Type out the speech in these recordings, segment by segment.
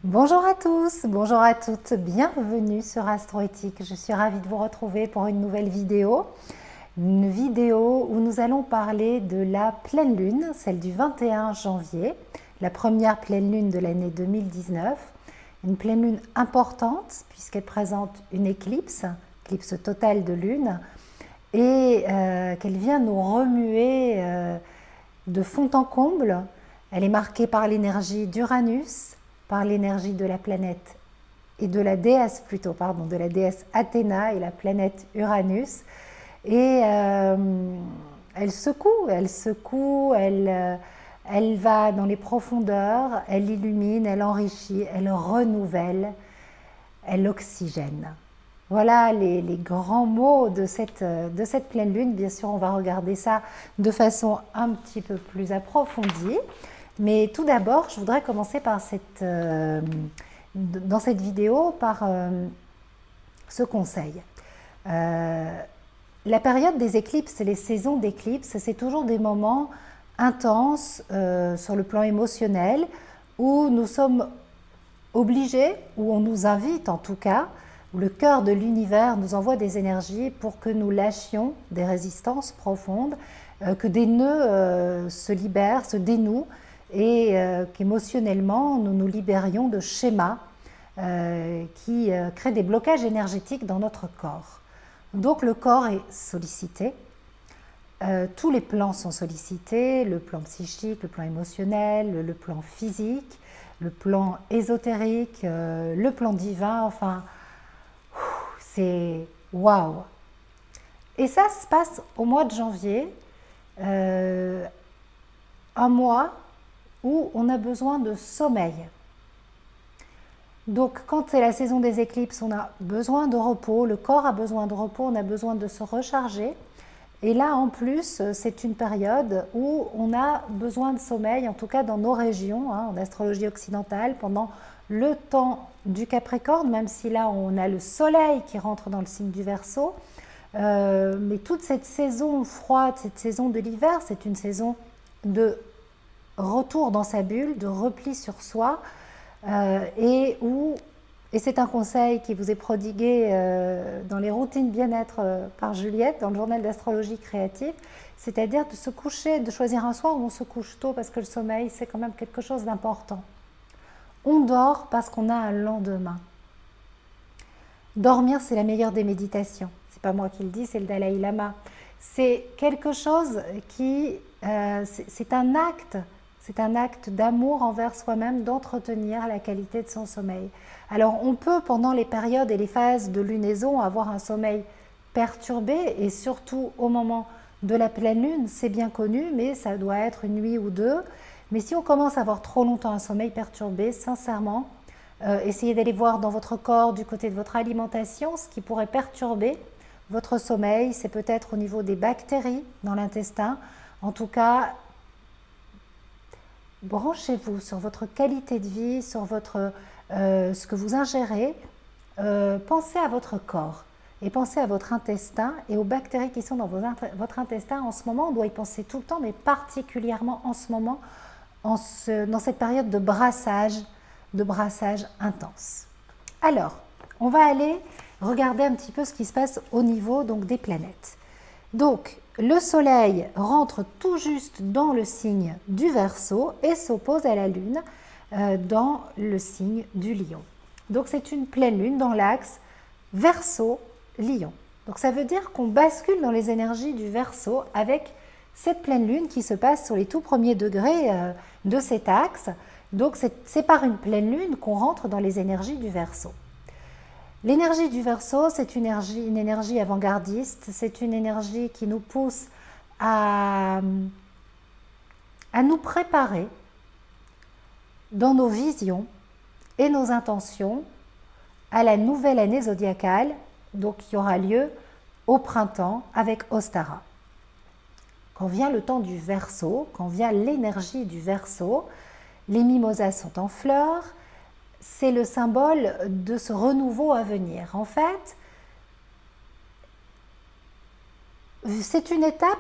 Bonjour à tous, bonjour à toutes, bienvenue sur Astroéthique. Je suis ravie de vous retrouver pour une nouvelle vidéo. Une vidéo où nous allons parler de la pleine lune, celle du 21 janvier, la première pleine lune de l'année 2019. Une pleine lune importante puisqu'elle présente une éclipse totale de lune, et qu'elle vient nous remuer de fond en comble. Elle est marquée par l'énergie d'Uranus, par l'énergie de la planète et de la déesse plutôt, pardon, de la déesse Athéna et la planète Uranus. Et elle secoue, elle va dans les profondeurs, elle illumine, elle enrichit, elle renouvelle, elle oxygène. Voilà les grands mots de cette pleine lune. Bien sûr, on va regarder ça de façon un petit peu plus approfondie. Mais tout d'abord, je voudrais commencer par dans cette vidéo par ce conseil. La période des éclipses, les saisons d'éclipses, c'est toujours des moments intenses sur le plan émotionnel où nous sommes obligés, où on nous invite en tout cas, où le cœur de l'univers nous envoie des énergies pour que nous lâchions des résistances profondes, que des nœuds se libèrent, se dénouent, et qu'émotionnellement nous nous libérions de schémas qui créent des blocages énergétiques dans notre corps. Donc le corps est sollicité, tous les plans sont sollicités, le plan psychique, le plan émotionnel, le plan physique, le plan ésotérique, le plan divin, enfin c'est waouh! Et ça se passe au mois de janvier, un mois où on a besoin de sommeil. Donc quand c'est la saison des éclipses, on a besoin de repos, le corps a besoin de repos, on a besoin de se recharger. Et là en plus, c'est une période où on a besoin de sommeil, en tout cas dans nos régions, en astrologie occidentale, pendant le temps du Capricorne, même si là on a le soleil qui rentre dans le signe du Verseau. Mais toute cette saison froide, cette saison de l'hiver, c'est une saison de retour dans sa bulle, de repli sur soi, et c'est un conseil qui vous est prodigué dans les routines bien-être par Juliette, dans le journal d'astrologie créative, c'est-à-dire de se coucher, de choisir un soir où on se couche tôt, parce que le sommeil, c'est quand même quelque chose d'important. On dort parce qu'on a un lendemain. Dormir, c'est la meilleure des méditations. C'est pas moi qui le dis, c'est le Dalai Lama. C'est quelque chose qui... c'est un acte. C'est un acte d'amour envers soi-même, d'entretenir la qualité de son sommeil. Alors on peut, pendant les périodes et les phases de lunaison, avoir un sommeil perturbé, et surtout au moment de la pleine lune, c'est bien connu, mais ça doit être une nuit ou deux. Mais si on commence à avoir trop longtemps un sommeil perturbé, sincèrement, essayez d'aller voir dans votre corps, du côté de votre alimentation, ce qui pourrait perturber votre sommeil. C'est peut-être au niveau des bactéries dans l'intestin. En tout cas, branchez-vous sur votre qualité de vie, sur ce que vous ingérez. Pensez à votre corps et pensez à votre intestin et aux bactéries qui sont dans votre intestin. En ce moment, on doit y penser tout le temps, mais particulièrement en ce moment, dans cette période de brassage intense. Alors, on va aller regarder un petit peu ce qui se passe au niveau donc, des planètes. Donc, le soleil rentre tout juste dans le signe du Verseau et s'oppose à la lune dans le signe du Lion. Donc c'est une pleine lune dans l'axe Verseau-Lion. Donc ça veut dire qu'on bascule dans les énergies du Verseau avec cette pleine lune qui se passe sur les tout premiers degrés de cet axe. Donc c'est par une pleine lune qu'on rentre dans les énergies du Verseau. L'énergie du Verseau, c'est une énergie avant-gardiste, c'est une énergie qui nous pousse à nous préparer dans nos visions et nos intentions à la nouvelle année zodiacale, donc qui aura lieu au printemps avec Ostara. Quand vient le temps du Verseau, quand vient l'énergie du Verseau, les mimosas sont en fleurs. C'est le symbole de ce renouveau à venir. En fait, c'est une étape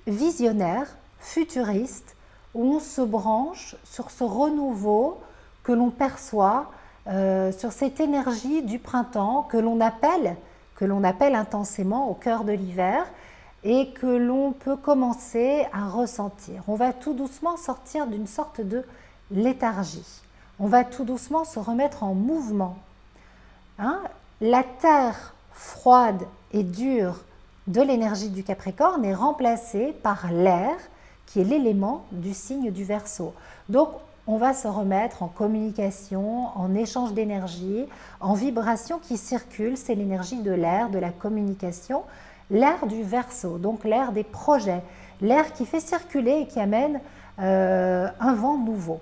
visionnaire, futuriste, où on se branche sur ce renouveau que l'on perçoit sur cette énergie du printemps que l'on appelle intensément au cœur de l'hiver et que l'on peut commencer à ressentir. On va tout doucement sortir d'une sorte de léthargie. On va tout doucement se remettre en mouvement. Hein? La terre froide et dure de l'énergie du Capricorne est remplacée par l'air qui est l'élément du signe du Verseau. Donc, on va se remettre en communication, en échange d'énergie, en vibration qui circule. C'est l'énergie de l'air, de la communication, l'air du Verseau, donc l'air des projets, l'air qui fait circuler et qui amène un vent nouveau.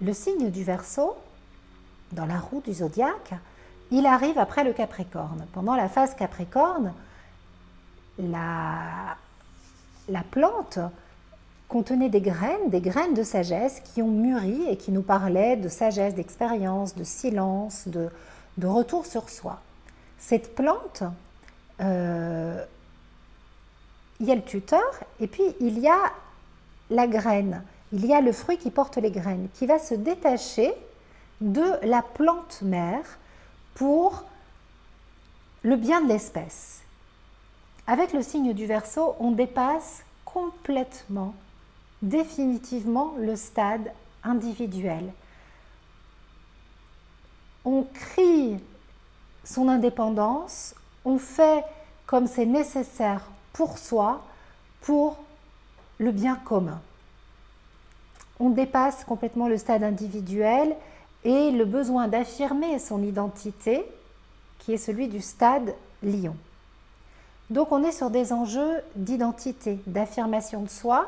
Le signe du Verseau, dans la roue du zodiaque, il arrive après le Capricorne. Pendant la phase Capricorne, la plante contenait des graines de sagesse qui ont mûri et qui nous parlaient de sagesse, d'expérience, de silence, de retour sur soi. Cette plante, il y a le tuteur et puis il y a la graine, il y a le fruit qui porte les graines, qui va se détacher de la plante mère pour le bien de l'espèce. Avec le signe du Verseau, on dépasse complètement, définitivement le stade individuel. On crie son indépendance, on fait comme c'est nécessaire pour soi, pour le bien commun. On dépasse complètement le stade individuel et le besoin d'affirmer son identité, qui est celui du stade Lion. Donc on est sur des enjeux d'identité, d'affirmation de soi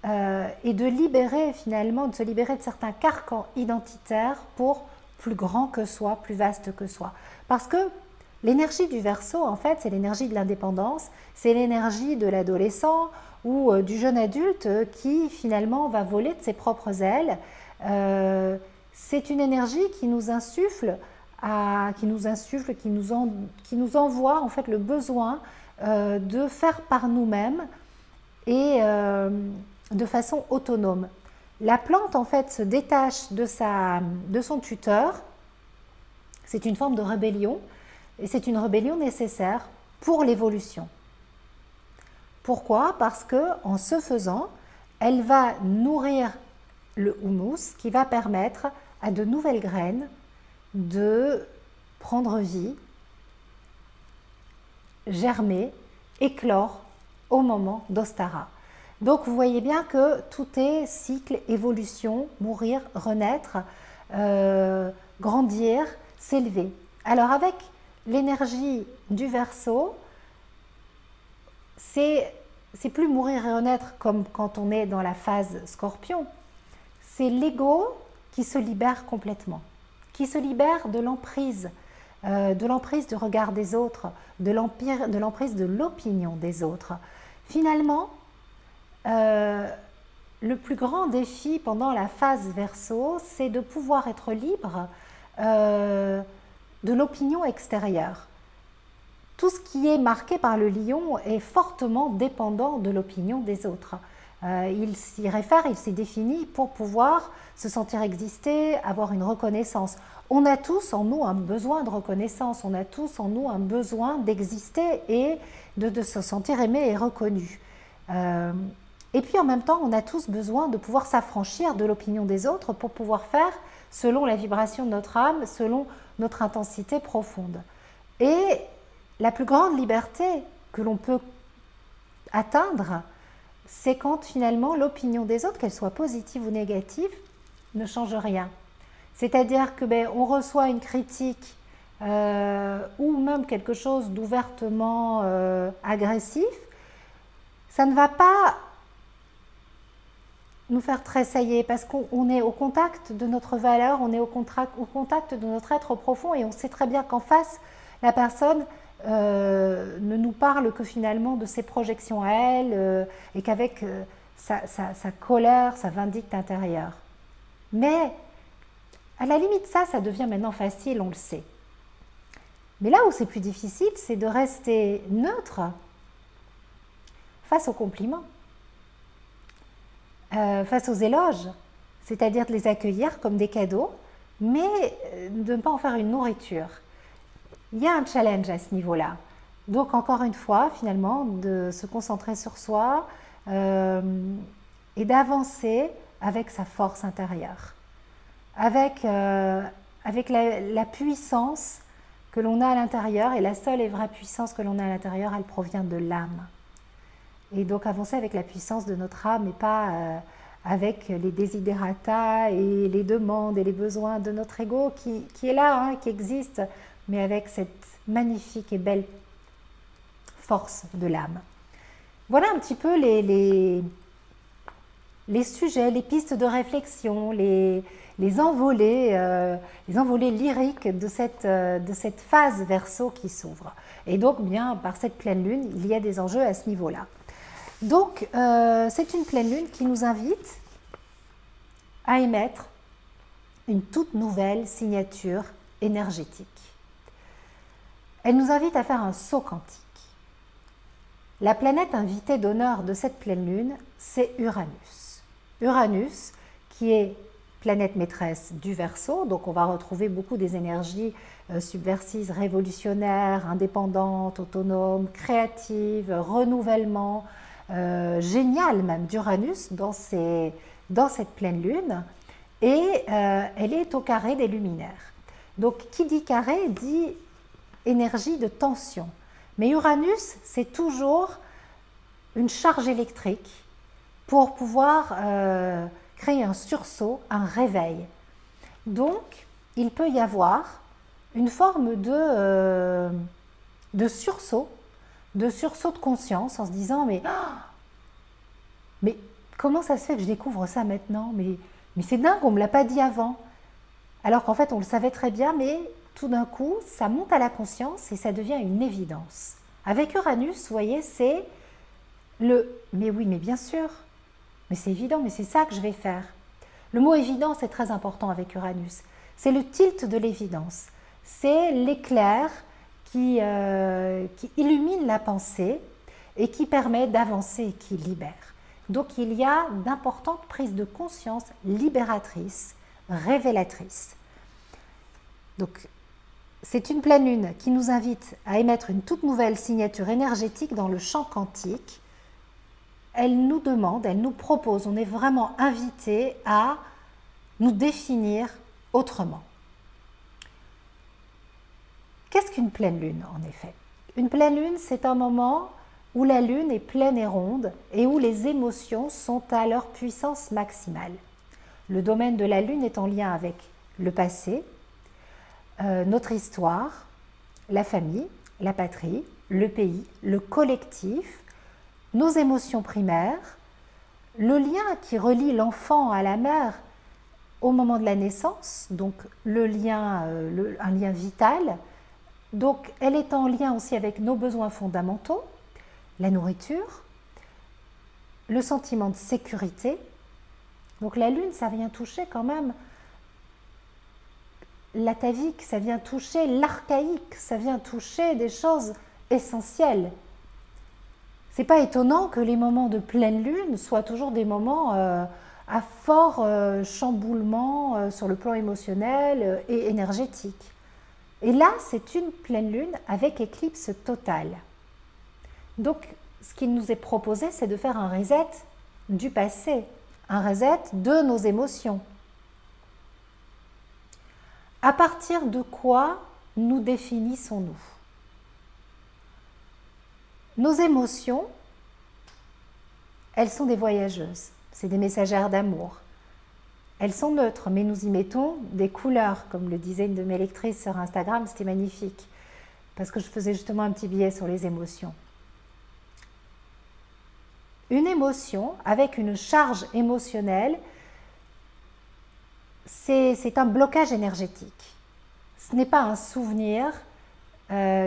et de libérer finalement, de se libérer de certains carcans identitaires pour plus grand que soi, plus vaste que soi. Parce que l'énergie du Verseau, en fait, c'est l'énergie de l'indépendance, c'est l'énergie de l'adolescent ou du jeune adulte qui finalement va voler de ses propres ailes. C'est une énergie qui nous insuffle, qui nous envoie en fait le besoin de faire par nous-mêmes et de façon autonome. La plante en fait se détache de son tuteur. C'est une forme de rébellion et c'est une rébellion nécessaire pour l'évolution. Pourquoi? Parce que en ce faisant, elle va nourrir le houmous qui va permettre à de nouvelles graines de prendre vie, germer, éclore au moment d'Ostara. Donc vous voyez bien que tout est cycle, évolution, mourir, renaître, grandir, s'élever. Alors avec l'énergie du Verseau, c'est plus mourir et renaître comme quand on est dans la phase Scorpion. C'est l'ego qui se libère complètement, qui se libère de l'emprise du regard des autres, de l'emprise de l'opinion des autres. Finalement, le plus grand défi pendant la phase Verseau, c'est de pouvoir être libre de l'opinion extérieure. Tout ce qui est marqué par le lion est fortement dépendant de l'opinion des autres. Il s'y réfère, il s'y définit pour pouvoir se sentir exister, avoir une reconnaissance. On a tous en nous un besoin de reconnaissance, on a tous en nous un besoin d'exister et de se sentir aimé et reconnu. Et puis en même temps, on a tous besoin de pouvoir s'affranchir de l'opinion des autres pour pouvoir faire selon la vibration de notre âme, selon notre intensité profonde. Et la plus grande liberté que l'on peut atteindre, c'est quand finalement l'opinion des autres, qu'elle soit positive ou négative, ne change rien. C'est-à-dire que on reçoit une critique ou même quelque chose d'ouvertement agressif, ça ne va pas nous faire tressailler parce qu'on est au contact de notre valeur, on est au contact de notre être profond et on sait très bien qu'en face, la personne ne nous parle que finalement de ses projections à elle et qu'avec sa colère, sa vindicte intérieure. Mais à la limite, ça devient maintenant facile, on le sait. Mais là où c'est plus difficile, c'est de rester neutre face aux compliments, face aux éloges. c'est-à-dire de les accueillir comme des cadeaux, mais de ne pas en faire une nourriture. Il y a un challenge à ce niveau-là. Donc encore une fois, finalement, de se concentrer sur soi et d'avancer avec sa force intérieure, avec la puissance que l'on a à l'intérieur, et la seule et vraie puissance que l'on a à l'intérieur, elle provient de l'âme. Et donc avancer avec la puissance de notre âme et pas avec les desiderata et les demandes et les besoins de notre ego qui est là, hein, qui existe, mais avec cette magnifique et belle force de l'âme. Voilà un petit peu les sujets, les pistes de réflexion, les envolées lyriques de cette phase Verseau qui s'ouvre. Et donc, bien, par cette pleine lune, il y a des enjeux à ce niveau-là. Donc, c'est une pleine lune qui nous invite à émettre une toute nouvelle signature énergétique. Elle nous invite à faire un saut quantique. La planète invitée d'honneur de cette pleine lune, c'est Uranus. Uranus, qui est planète maîtresse du Verseau, donc on va retrouver beaucoup des énergies subversives, révolutionnaires, indépendantes, autonomes, créatives, renouvellement, génial même d'Uranus dans cette pleine lune, et elle est au carré des luminaires. Donc qui dit carré dit énergie de tension. Mais Uranus, c'est toujours une charge électrique pour pouvoir créer un sursaut, un réveil. Donc, il peut y avoir une forme de sursaut, de conscience en se disant mais comment ça se fait que je découvre ça maintenant? Mais c'est dingue, on ne me l'a pas dit avant. Alors qu'en fait, on le savait très bien, mais tout d'un coup, ça monte à la conscience et ça devient une évidence. Avec Uranus, vous voyez, c'est mais oui, mais bien sûr, mais c'est évident, mais c'est ça que je vais faire. Le mot évident, c'est très important avec Uranus. C'est le tilt de l'évidence. C'est l'éclair qui illumine la pensée et qui permet d'avancer et qui libère. Donc il y a d'importantes prises de conscience libératrices, révélatrices. Donc c'est une pleine lune qui nous invite à émettre une toute nouvelle signature énergétique dans le champ quantique. Elle nous demande, elle nous propose, on est vraiment invité à nous définir autrement. Qu'est-ce qu'une pleine lune en effet? Une pleine lune, c'est un moment où la lune est pleine et ronde et où les émotions sont à leur puissance maximale. Le domaine de la lune est en lien avec le passé, notre histoire, la famille, la patrie, le pays, le collectif, nos émotions primaires, le lien qui relie l'enfant à la mère au moment de la naissance, donc un lien vital. Donc elle est en lien aussi avec nos besoins fondamentaux, la nourriture, le sentiment de sécurité. Donc la lune, ça vient toucher quand même l'atavique, ça vient toucher l'archaïque, ça vient toucher des choses essentielles. C'est pas étonnant que les moments de pleine lune soient toujours des moments à fort chamboulement sur le plan émotionnel et énergétique. Et là, c'est une pleine lune avec éclipse totale. Donc, ce qui nous est proposé, c'est de faire un reset du passé, un reset de nos émotions. À partir de quoi nous définissons-nous? Nos émotions, elles sont des voyageuses, c'est des messagères d'amour. Elles sont neutres, mais nous y mettons des couleurs, comme le disait une de mes lectrices sur Instagram, c'était magnifique, parce que je faisais justement un petit billet sur les émotions. Une émotion avec une charge émotionnelle, c'est un blocage énergétique. Ce n'est pas un souvenir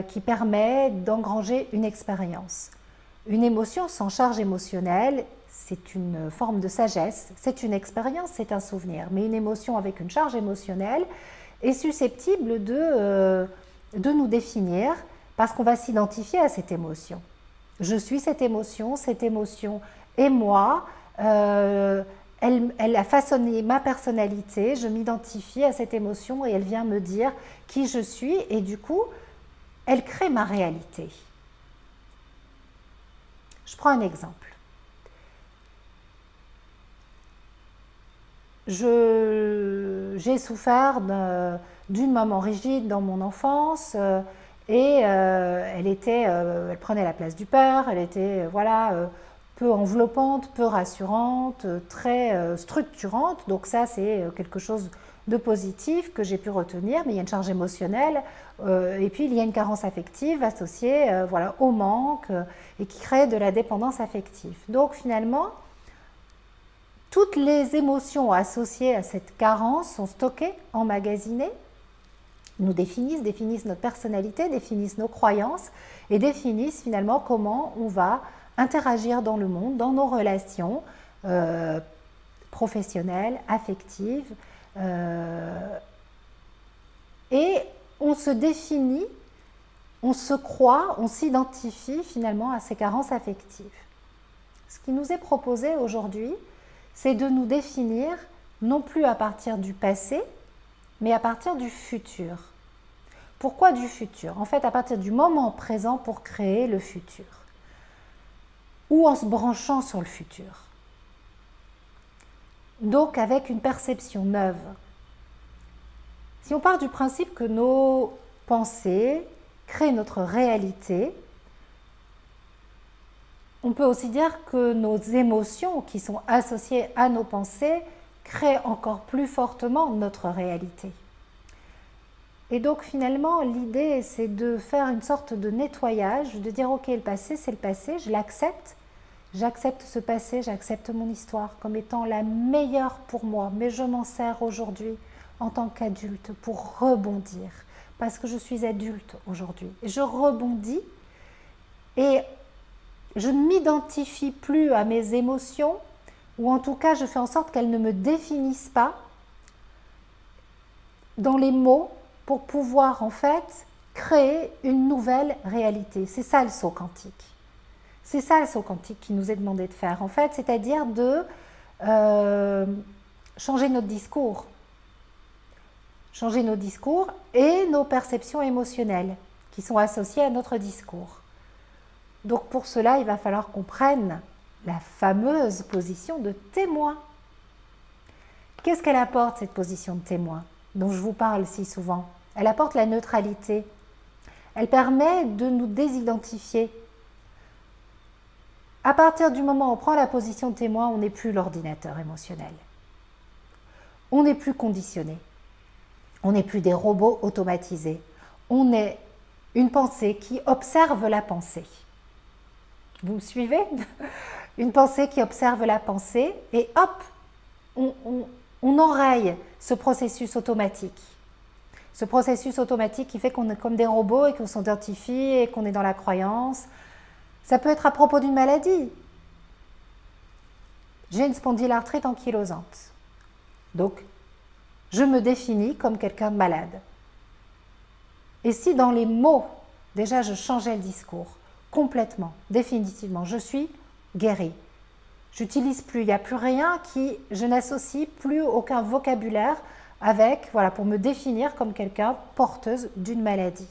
qui permet d'engranger une expérience. Une émotion sans charge émotionnelle, c'est une forme de sagesse, c'est une expérience, c'est un souvenir. Mais une émotion avec une charge émotionnelle est susceptible de nous définir parce qu'on va s'identifier à cette émotion. Je suis cette émotion est moi, elle a façonné ma personnalité, je m'identifie à cette émotion et elle vient me dire qui je suis et du coup, elle crée ma réalité. Je prends un exemple. J'ai souffert d'une maman rigide dans mon enfance et elle prenait la place du père, elle était voilà, peu enveloppante, peu rassurante, très structurante. Donc ça, c'est quelque chose de positif que j'ai pu retenir, mais il y a une charge émotionnelle et puis il y a une carence affective associée voilà, au manque et qui crée de la dépendance affective. Donc finalement, toutes les émotions associées à cette carence sont stockées, emmagasinées, nous définissent notre personnalité, définissent nos croyances et définissent finalement comment on va interagir dans le monde, dans nos relations professionnelles, affectives. Et on se définit, on se croit, on s'identifie finalement à ces carences affectives. Ce qui nous est proposé aujourd'hui, c'est de nous définir non plus à partir du passé, mais à partir du futur. Pourquoi du futur? En fait, à partir du moment présent pour créer le futur. Ou en se branchant sur le futur. Donc avec une perception neuve. Si on part du principe que nos pensées créent notre réalité, on peut aussi dire que nos émotions qui sont associées à nos pensées créent encore plus fortement notre réalité. Et donc finalement, l'idée, c'est de faire une sorte de nettoyage, de dire ok, le passé, c'est le passé, je l'accepte, j'accepte ce passé, j'accepte mon histoire comme étant la meilleure pour moi, mais je m'en sers aujourd'hui en tant qu'adulte pour rebondir, parce que je suis adulte aujourd'hui. Je rebondis et je ne m'identifie plus à mes émotions, ou en tout cas, je fais en sorte qu'elles ne me définissent pas dans les mots pour pouvoir en fait créer une nouvelle réalité. C'est ça le saut quantique. C'est ça le saut quantique qui nous est demandé de faire en fait, c'est-à-dire de changer notre discours. Changer nos discours et nos perceptions émotionnelles qui sont associées à notre discours. Donc pour cela, il va falloir qu'on prenne la fameuse position de témoin. Qu'est-ce qu'elle apporte, cette position de témoin, dont je vous parle si souvent? Elle apporte la neutralité. Elle permet de nous désidentifier. À partir du moment où on prend la position de témoin, on n'est plus l'ordinateur émotionnel. On n'est plus conditionné. On n'est plus des robots automatisés. On est une pensée qui observe la pensée. Vous me suivez? Une pensée qui observe la pensée et hop, on enraye ce processus automatique. Ce processus automatique qui fait qu'on est comme des robots et qu'on s'identifie et qu'on est dans la croyance. Ça peut être à propos d'une maladie. J'ai une spondylarthrite ankylosante. Donc, je me définis comme quelqu'un de malade. Et si dans les mots, déjà je changeais le discours, complètement, définitivement, je suis guérie. J'utilise plus, il n'y a plus rien je n'associe plus aucun vocabulaire avec, voilà, pour me définir comme quelqu'un porteuse d'une maladie.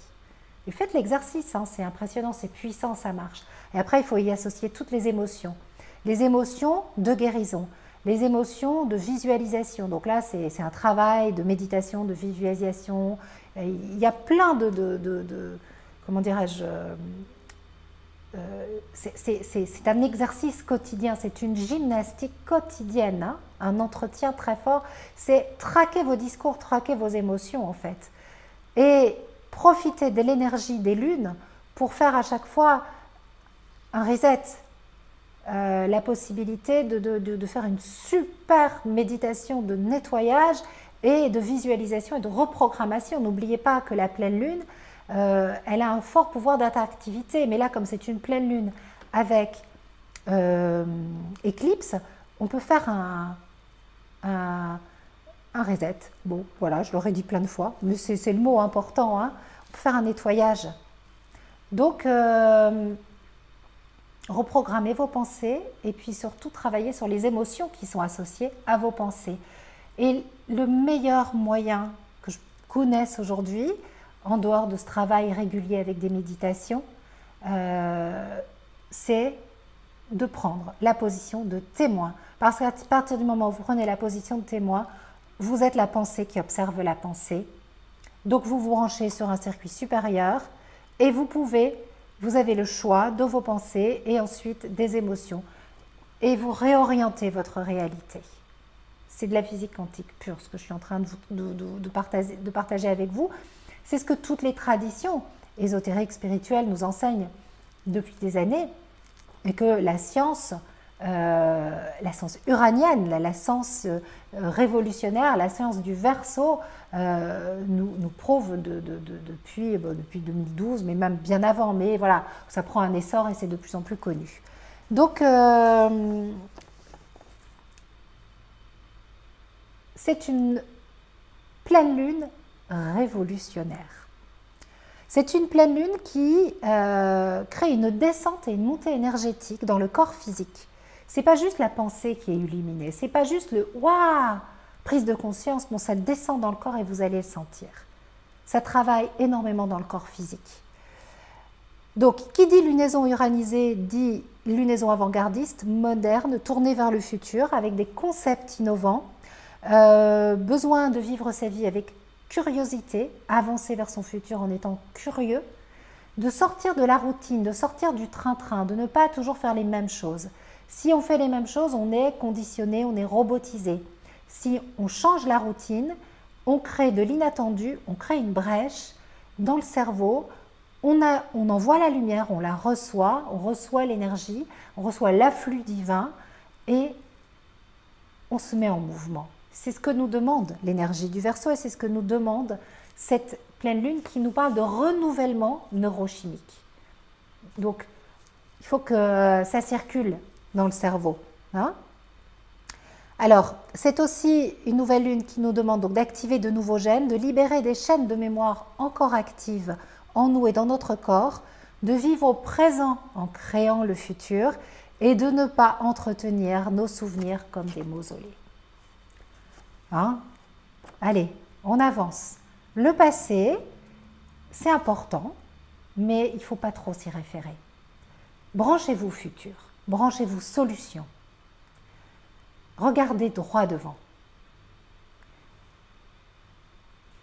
Et faites l'exercice, hein, c'est impressionnant, c'est puissant, ça marche. Et après, il faut y associer toutes les émotions. Les émotions de guérison, les émotions de visualisation. Donc là, c'est un travail de méditation, de visualisation. Il y a plein comment dirais-je, c'est un exercice quotidien, c'est une gymnastique quotidienne, hein, un entretien très fort. C'est traquer vos discours, traquer vos émotions en fait. Et profiter de l'énergie des lunes pour faire à chaque fois un reset. La possibilité de faire une super méditation de nettoyage et de visualisation et de reprogrammation. N'oubliez pas que la pleine lune, elle a un fort pouvoir d'attractivité, mais là, comme c'est une pleine lune avec éclipse, on peut faire un reset. Bon, voilà, je l'aurais dit plein de fois, mais c'est le mot important, hein. On peut faire un nettoyage. Donc, reprogrammer vos pensées et puis surtout travailler sur les émotions qui sont associées à vos pensées. Et le meilleur moyen que je connaisse aujourd'hui, en dehors de ce travail régulier avec des méditations, c'est de prendre la position de témoin. Parce qu'à partir du moment où vous prenez la position de témoin, vous êtes la pensée qui observe la pensée. Donc vous vous branchez sur un circuit supérieur et vous avez le choix de vos pensées et ensuite des émotions. Et vous réorientez votre réalité. C'est de la physique quantique pure, ce que je suis en train de partager avec vous. C'est ce que toutes les traditions ésotériques, spirituelles nous enseignent depuis des années, et que la science uranienne, la science révolutionnaire, la science du Verseau nous prouve depuis 2012, mais même bien avant, mais voilà, ça prend un essor et c'est de plus en plus connu. Donc, c'est une pleine lune révolutionnaire. C'est une pleine lune qui crée une descente et une montée énergétique dans le corps physique. C'est pas juste la pensée qui est illuminée, c'est pas juste le waouh, prise de conscience, bon, ça descend dans le corps et vous allez le sentir. Ça travaille énormément dans le corps physique. Donc, qui dit lunaison uranisée dit lunaison avant-gardiste, moderne, tournée vers le futur, avec des concepts innovants, besoin de vivre sa vie avec curiosité, avancer vers son futur en étant curieux, de sortir de la routine, de sortir du train-train, de ne pas toujours faire les mêmes choses. Si on fait les mêmes choses, on est conditionné, on est robotisé. Si on change la routine, on crée de l'inattendu, on crée une brèche dans le cerveau, on envoie la lumière, on la reçoit, on reçoit l'énergie, on reçoit l'afflux divin et on se met en mouvement. C'est ce que nous demande l'énergie du Verseau et c'est ce que nous demande cette pleine lune qui nous parle de renouvellement neurochimique. Donc, il faut que ça circule dans le cerveau. Hein? Alors, c'est aussi une nouvelle lune qui nous demande donc d'activer de nouveaux gènes, de libérer des chaînes de mémoire encore actives en nous et dans notre corps, de vivre au présent en créant le futur et de ne pas entretenir nos souvenirs comme des mausolées. Hein? Allez, on avance. Le passé, c'est important, mais il ne faut pas trop s'y référer. Branchez-vous futur, branchez-vous solution. Regardez droit devant.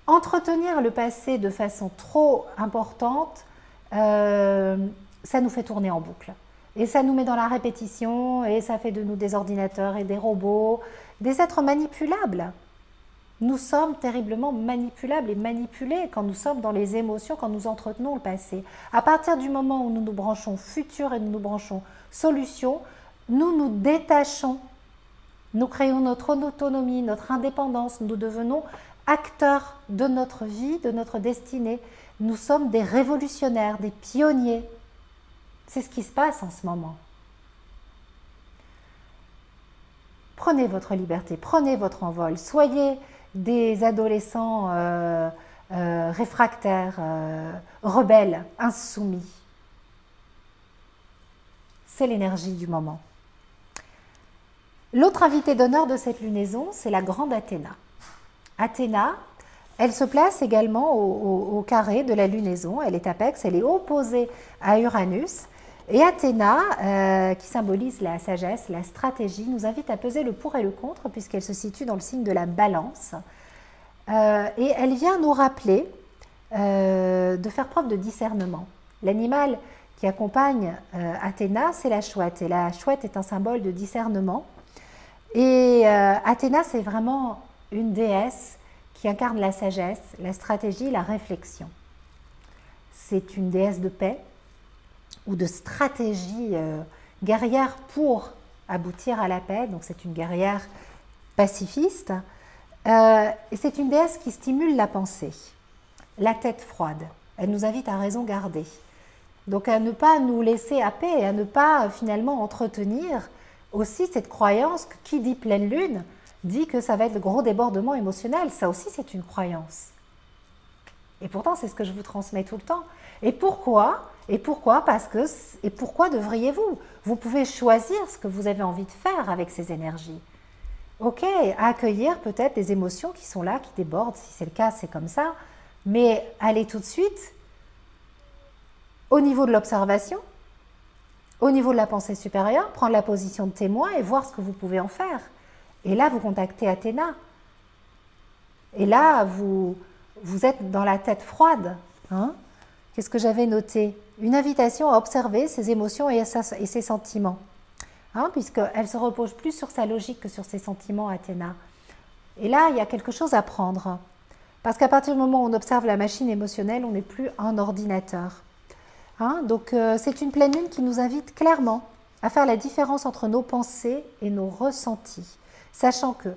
Entretenir le passé de façon trop importante, ça nous fait tourner en boucle. Et ça nous met dans la répétition et ça fait de nous des ordinateurs et des robots, des êtres manipulables. Nous sommes terriblement manipulables et manipulés quand nous sommes dans les émotions, quand nous entretenons le passé. À partir du moment où nous nous branchons futur et nous nous branchons solution, nous nous détachons. Nous créons notre autonomie, notre indépendance. Nous devenons acteurs de notre vie, de notre destinée. Nous sommes des révolutionnaires, des pionniers. C'est ce qui se passe en ce moment. Prenez votre liberté, prenez votre envol, soyez des adolescents réfractaires, rebelles, insoumis. C'est l'énergie du moment. L'autre invitée d'honneur de cette lunaison, c'est la grande Athéna. Athéna, elle se place également au carré de la lunaison, elle est apex, elle est opposée à Uranus. Et Athéna, qui symbolise la sagesse, la stratégie, nous invite à peser le pour et le contre puisqu'elle se situe dans le signe de la balance. Et elle vient nous rappeler de faire preuve de discernement. L'animal qui accompagne Athéna, c'est la chouette. Et la chouette est un symbole de discernement. Et Athéna, c'est vraiment une déesse qui incarne la sagesse, la stratégie, la réflexion. C'est une déesse de paix ou de stratégie guerrière pour aboutir à la paix. Donc c'est une guerrière pacifiste. Et c'est une déesse qui stimule la pensée, la tête froide. Elle nous invite à raison garder. Donc à ne pas nous laisser happer et à ne pas finalement entretenir aussi cette croyance que qui dit pleine lune dit que ça va être le gros débordement émotionnel. Ça aussi c'est une croyance. Et pourtant c'est ce que je vous transmets tout le temps. Et pourquoi ? Et pourquoi? Et pourquoi devriez-vous? Vous pouvez choisir ce que vous avez envie de faire avec ces énergies. Ok, accueillir peut-être des émotions qui sont là, qui débordent, si c'est le cas, c'est comme ça. Mais allez tout de suite au niveau de l'observation, au niveau de la pensée supérieure, prendre la position de témoin et voir ce que vous pouvez en faire. Et là, vous contactez Athéna. Et là, vous êtes dans la tête froide. Hein? Qu'est-ce que j'avais noté? Une invitation à observer ses émotions et ses sentiments. Hein, puisqu'elle se repose plus sur sa logique que sur ses sentiments, Athéna. Et là, il y a quelque chose à prendre. Parce qu'à partir du moment où on observe la machine émotionnelle, on n'est plus un ordinateur. Hein, donc, c'est une pleine lune qui nous invite clairement à faire la différence entre nos pensées et nos ressentis. Sachant que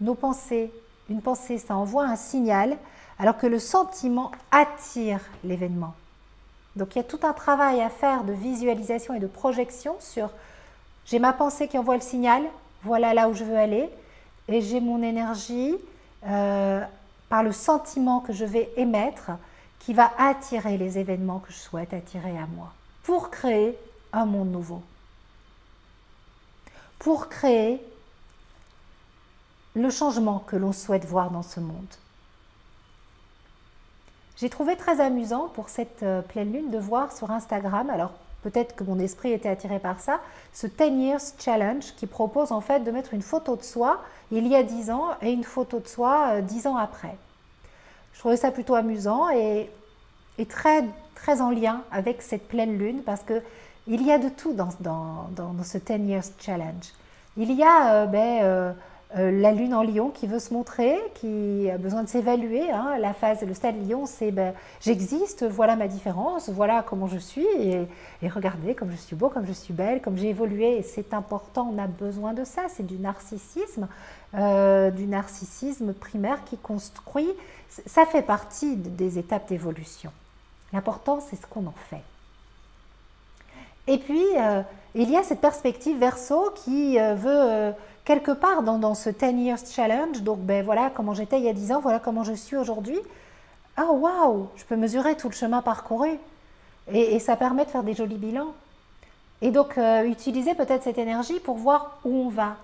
nos pensées, une pensée, ça envoie un signal, alors que le sentiment attire l'événement. Donc, il y a tout un travail à faire de visualisation et de projection sur j'ai ma pensée qui envoie le signal, voilà là où je veux aller, et j'ai mon énergie par le sentiment que je vais émettre qui va attirer les événements que je souhaite attirer à moi pour créer un monde nouveau, pour créer le changement que l'on souhaite voir dans ce monde. J'ai trouvé très amusant pour cette pleine lune de voir sur Instagram, alors peut-être que mon esprit était attiré par ça, ce 10 Years Challenge qui propose en fait de mettre une photo de soi il y a 10 ans et une photo de soi 10 ans après. Je trouvais ça plutôt amusant et très, très en lien avec cette pleine lune parce qu'il y a de tout dans ce 10 Years Challenge. Il y a la lune en lion qui veut se montrer, qui a besoin de s'évaluer. Hein. La phase, le stade lion, c'est j'existe, voilà ma différence, voilà comment je suis et regardez comme je suis beau, comme je suis belle, comme j'ai évolué. Et c'est important, on a besoin de ça. C'est du narcissisme primaire qui construit. Ça fait partie des étapes d'évolution. L'important, c'est ce qu'on en fait. Et puis, il y a cette perspective Verseau qui veut quelque part dans ce 10 Years Challenge, donc voilà comment j'étais il y a 10 ans, voilà comment je suis aujourd'hui. Ah waouh, je peux mesurer tout le chemin parcouru. Et ça permet de faire des jolis bilans. Et donc, utiliser peut-être cette énergie pour voir où on va.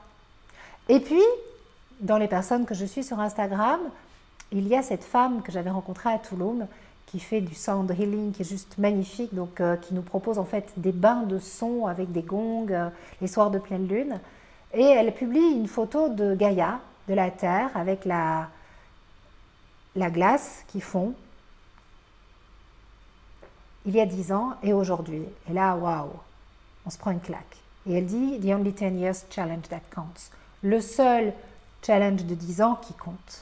Et puis, dans les personnes que je suis sur Instagram, il y a cette femme que j'avais rencontrée à Toulouse, qui fait du sound healing, qui est juste magnifique, donc qui nous propose en fait des bains de son avec des gongs les soirs de pleine lune. Et elle publie une photo de Gaïa, de la Terre, avec la glace qui fond, il y a 10 ans et aujourd'hui. Et là, waouh, on se prend une claque. Et elle dit, The only 10 years challenge that counts. Le seul challenge de 10 ans qui compte.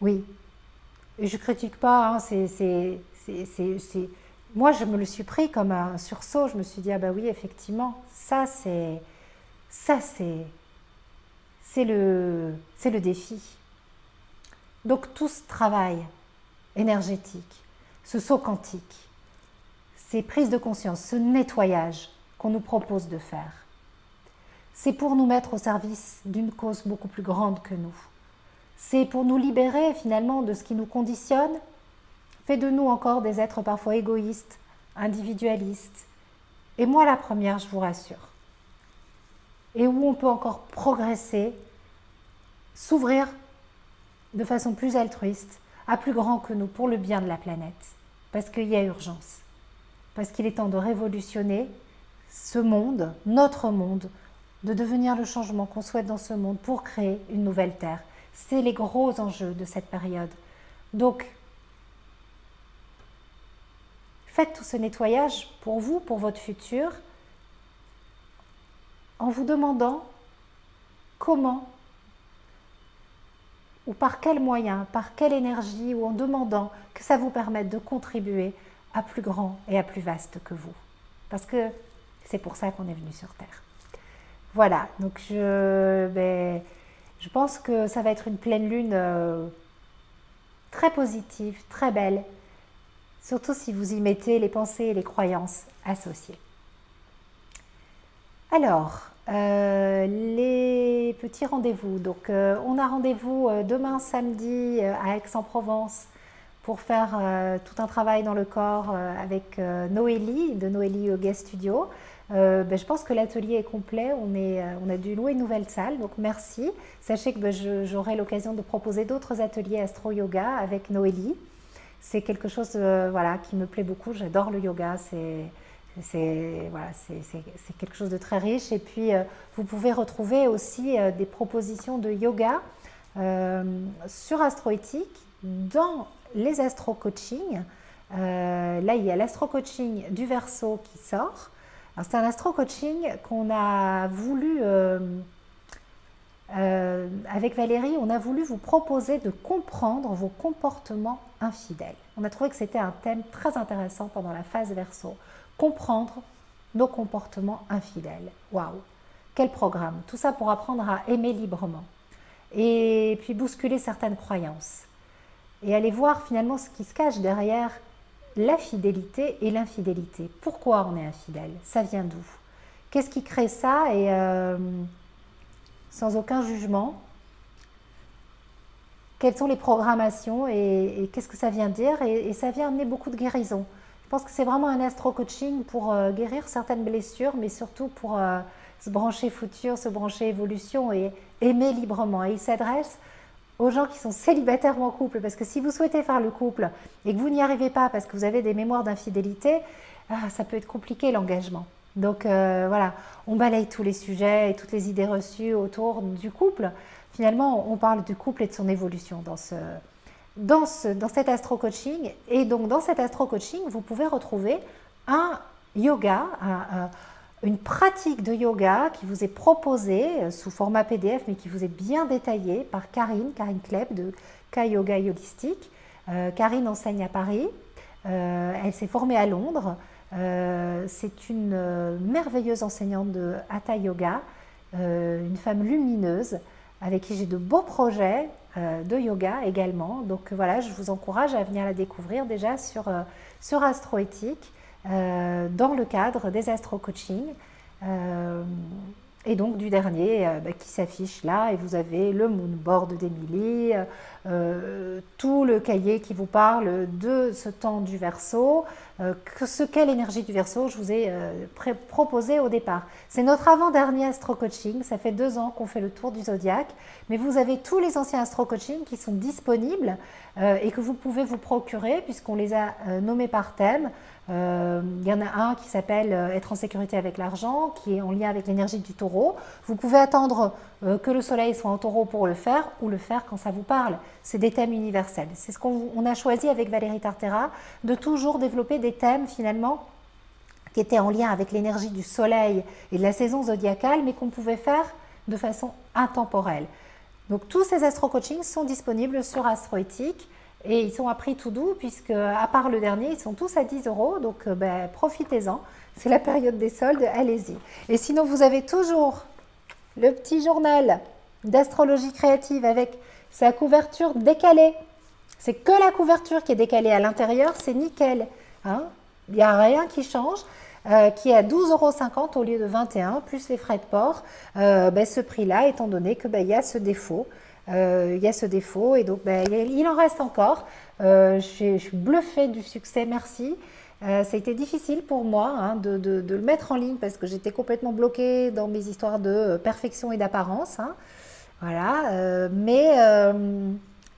Oui. Et je ne critique pas, hein, moi je me le suis pris comme un sursaut, je me suis dit, ah bah oui, effectivement, c'est le défi. Donc tout ce travail énergétique, ce saut quantique, ces prises de conscience, ce nettoyage qu'on nous propose de faire, c'est pour nous mettre au service d'une cause beaucoup plus grande que nous. C'est pour nous libérer finalement de ce qui nous conditionne, fait de nous encore des êtres parfois égoïstes, individualistes. Et moi la première, je vous rassure. Et où on peut encore progresser, s'ouvrir de façon plus altruiste, à plus grand que nous, pour le bien de la planète. Parce qu'il y a urgence. Parce qu'il est temps de révolutionner ce monde, notre monde, de devenir le changement qu'on souhaite dans ce monde pour créer une nouvelle Terre. C'est les gros enjeux de cette période. Donc, faites tout ce nettoyage pour vous, pour votre futur, en vous demandant comment ou par quels moyens, par quelle énergie, ou en demandant que ça vous permette de contribuer à plus grand et à plus vaste que vous. Parce que c'est pour ça qu'on est venu sur Terre. Voilà, donc je pense que ça va être une pleine lune très positive, très belle, surtout si vous y mettez les pensées et les croyances associées. Alors, les petits rendez-vous. Donc, on a rendez-vous demain samedi à Aix-en-Provence pour faire tout un travail dans le corps avec Noélie, de Noélie Yoga Studio. Je pense que l'atelier est complet, on a dû louer une nouvelle salle, donc merci. Sachez que j'aurai l'occasion de proposer d'autres ateliers astro-yoga avec Noélie. C'est quelque chose voilà, qui me plaît beaucoup, j'adore le yoga, c'est quelque chose de très riche. Et puis vous pouvez retrouver aussi des propositions de yoga sur Astroéthique dans les astro-coaching. Là, il y a l'astro-coaching du Verseau qui sort. C'est un astro-coaching qu'on a voulu, avec Valérie, on a voulu vous proposer de comprendre vos comportements infidèles. On a trouvé que c'était un thème très intéressant pendant la phase Verseau. Comprendre nos comportements infidèles. Waouh! Quel programme! Tout ça pour apprendre à aimer librement. Et puis bousculer certaines croyances. Et aller voir finalement ce qui se cache derrière la fidélité et l'infidélité. Pourquoi on est infidèle? Ça vient d'où? Qu'est-ce qui crée ça? Et sans aucun jugement, quelles sont les programmations et qu'est-ce que ça vient dire? Et ça vient amener beaucoup de guérison. Je pense que c'est vraiment un astro-coaching pour guérir certaines blessures, mais surtout pour se brancher futur, se brancher évolution et aimer librement. Et il s'adresse aux gens qui sont célibataires ou en couple, parce que si vous souhaitez faire le couple et que vous n'y arrivez pas parce que vous avez des mémoires d'infidélité, ça peut être compliqué l'engagement. Donc voilà, on balaye tous les sujets et toutes les idées reçues autour du couple. Finalement, on parle du couple et de son évolution dans cet astro-coaching. Et donc dans cet astro-coaching, vous pouvez retrouver un yoga, une pratique de yoga qui vous est proposée sous format PDF, mais qui vous est bien détaillée par Karine Kleb de K-Yoga Holistique. Karine enseigne à Paris, elle s'est formée à Londres. C'est une merveilleuse enseignante de Hatha Yoga, une femme lumineuse avec qui j'ai de beaux projets de yoga également. Donc voilà, je vous encourage à venir la découvrir déjà sur Astroéthique. Dans le cadre des astro-coaching et donc du dernier qui s'affiche là, et vous avez le moonboard d'Emilie, tout le cahier qui vous parle de ce temps du Verseau, ce qu'est l'énergie du Verseau, je vous ai proposé au départ. C'est notre avant-dernier astro-coaching, ça fait 2 ans qu'on fait le tour du zodiaque, mais vous avez tous les anciens astro-coaching qui sont disponibles et que vous pouvez vous procurer puisqu'on les a nommés par thème. Il y en a un qui s'appelle Être en sécurité avec l'argent, qui est en lien avec l'énergie du taureau. Vous pouvez attendre que le soleil soit en taureau pour le faire, ou le faire quand ça vous parle. C'est des thèmes universels. C'est ce qu'on a choisi avec Valérie Tartera, de toujours développer des thèmes finalement qui étaient en lien avec l'énergie du soleil et de la saison zodiacale, mais qu'on pouvait faire de façon intemporelle. Donc tous ces astro-coachings sont disponibles sur Astroéthique. Et ils sont à prix tout doux, puisque à part le dernier, ils sont tous à 10 €. Donc profitez-en. C'est la période des soldes, allez-y. Et sinon, vous avez toujours le petit journal d'astrologie créative avec sa couverture décalée. C'est que la couverture qui est décalée. À l'intérieur, c'est nickel. Hein, il n'y a rien qui change. Qui est à 12,50 € au lieu de 21 €, plus les frais de port. Ce prix-là, étant donné que y a ce défaut. Il y a ce défaut et donc il en reste encore. Je suis bluffée du succès, merci. Ça a été difficile pour moi de le mettre en ligne parce que j'étais complètement bloquée dans mes histoires de perfection et d'apparence. Voilà,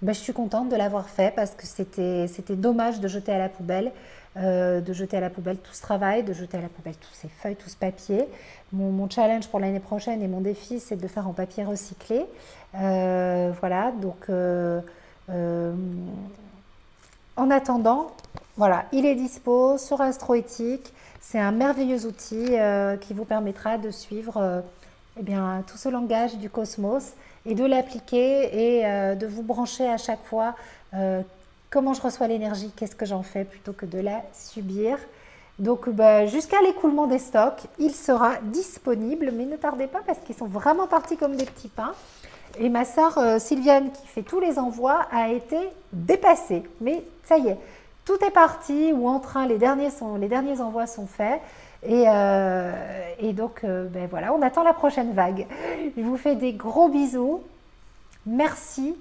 je suis contente de l'avoir fait parce que c'était dommage de jeter à la poubelle. Tout ce travail, de jeter à la poubelle toutes ces feuilles, tout ce papier. Mon challenge pour l'année prochaine et mon défi, c'est de le faire en papier recyclé. Voilà, donc en attendant, voilà, il est dispo sur Astroéthique. C'est un merveilleux outil qui vous permettra de suivre tout ce langage du cosmos et de l'appliquer et de vous brancher à chaque fois. Comment je reçois l'énergie, qu'est-ce que j'en fais plutôt que de la subir. Donc jusqu'à l'écoulement des stocks, il sera disponible, mais ne tardez pas parce qu'ils sont vraiment partis comme des petits pains. Et ma sœur Sylviane, qui fait tous les envois, a été dépassée. Mais ça y est, tout est parti ou en train, les derniers envois sont faits. Et donc voilà, on attend la prochaine vague. Je vous fais des gros bisous. Merci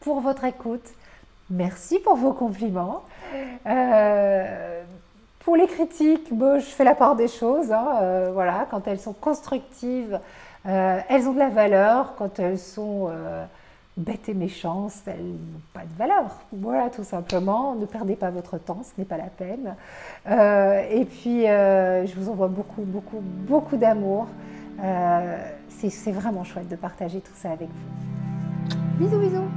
pour votre écoute. Merci pour vos compliments. Pour les critiques, bon, je fais la part des choses. Hein, voilà, quand elles sont constructives, elles ont de la valeur. Quand elles sont bêtes et méchantes, elles n'ont pas de valeur. Voilà, tout simplement. Ne perdez pas votre temps, ce n'est pas la peine. Et puis, je vous envoie beaucoup, beaucoup, beaucoup d'amour. C'est vraiment chouette de partager tout ça avec vous. Bisous, bisous.